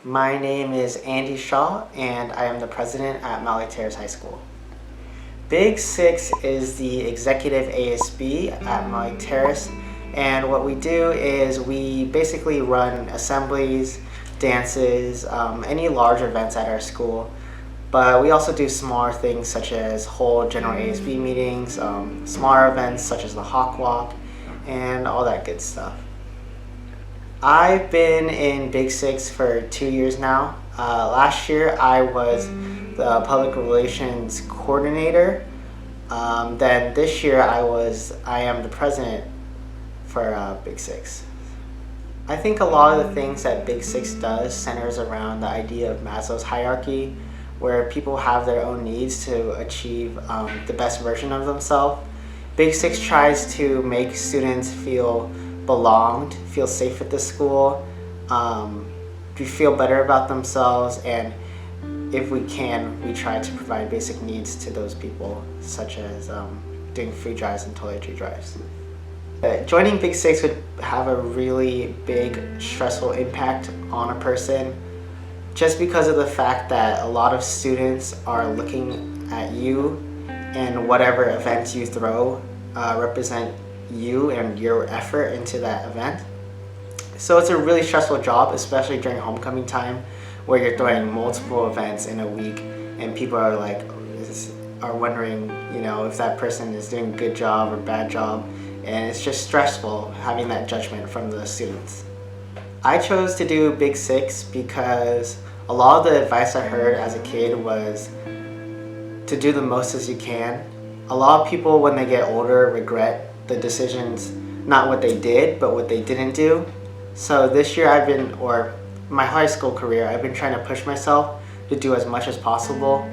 My name is Andy Shaw, and I am the president at Maslows High School. Big Six is the executive ASB at Maslows, and what we do is we basically run assemblies, dances, any large events at our school. But we also do smaller things such as hold general ASB meetings, smaller events such as the Hawk Walk, and all that good stuff. I've been in Big Six for 2 years now. Last year I was the public relations coordinator. Then this year I am the president for Big Six. I think a lot of the things that Big Six does centers around the idea of Maslow's hierarchy, where people have their own needs to achieve the best version of themselves. Big Six tries to make students feel belonged, feel safe at the school, to feel better about themselves, and if we can, we try to provide basic needs to those people, such as doing food drives and toiletry drives. Joining Big Six would have a really big stressful impact on a person, just because of the fact that a lot of students are looking at you, and whatever events you throw represent you and your effort into that event. So it's a really stressful job, especially during homecoming time, where you're throwing multiple events in a week and people are wondering, if that person is doing a good job or bad job, and it's just stressful having that judgment from the students. I chose to do Big Six because a lot of the advice I heard as a kid was to do the most as you can. A lot of people, when they get older, regret the decisions, not what they did, but what they didn't do. So this year my high school career, I've been trying to push myself to do as much as possible,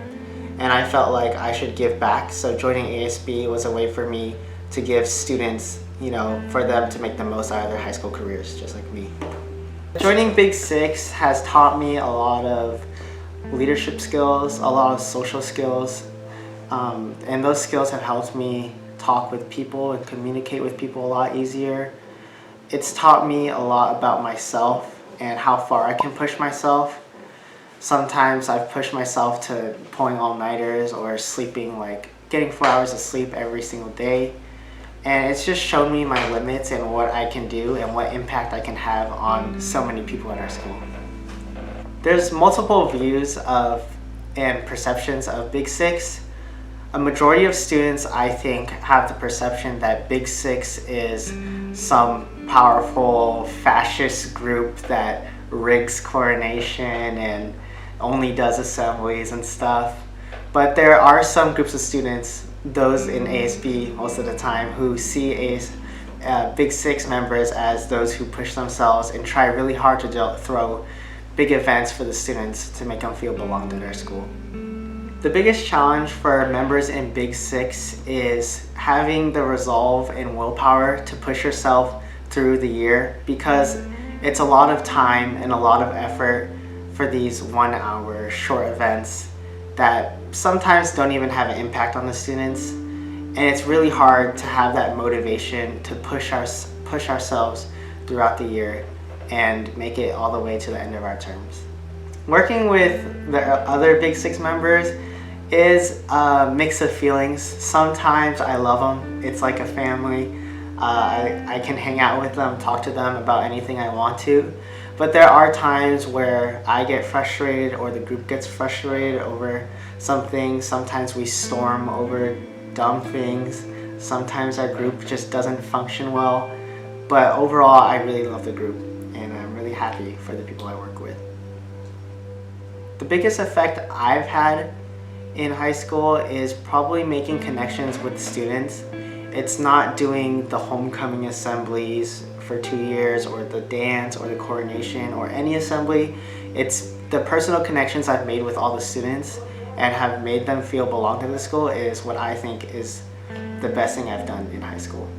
and I felt like I should give back. So joining ASB was a way for me to give students, for them to make the most out of their high school careers, just like me. Joining Big Six has taught me a lot of leadership skills, a lot of social skills, and those skills have helped me talk with people and communicate with people a lot easier. It's taught me a lot about myself and how far I can push myself. Sometimes I've pushed myself to pulling all-nighters or getting 4 hours of sleep every single day. And it's just shown me my limits and what I can do and what impact I can have on so many people at our school. There's multiple views and perceptions of Big Six. A majority of students, I think, have the perception that Big Six is some powerful fascist group that rigs coronation and only does assemblies and stuff. But there are some groups of students, those in ASB most of the time, who see Big Six members as those who push themselves and try really hard to throw big events for the students to make them feel belonged at our school. The biggest challenge for members in Big Six is having the resolve and willpower to push yourself through the year, because it's a lot of time and a lot of effort for these 1 hour short events that sometimes don't even have an impact on the students. And it's really hard to have that motivation to push ourselves throughout the year and make it all the way to the end of our terms. Working with the other Big Six members is a mix of feelings. Sometimes I love them. It's like a family. I can hang out with them, talk to them about anything I want to. But there are times where I get frustrated or the group gets frustrated over something. Sometimes we storm over dumb things. Sometimes our group just doesn't function well. But overall, I really love the group, and I'm really happy for the people I work with. The biggest effect I've had in high school is probably making connections with students. It's not doing the homecoming assemblies for 2 years or the dance or the coronation or any assembly. It's the personal connections I've made with all the students and have made them feel belonged to the school is what I think is the best thing I've done in high school.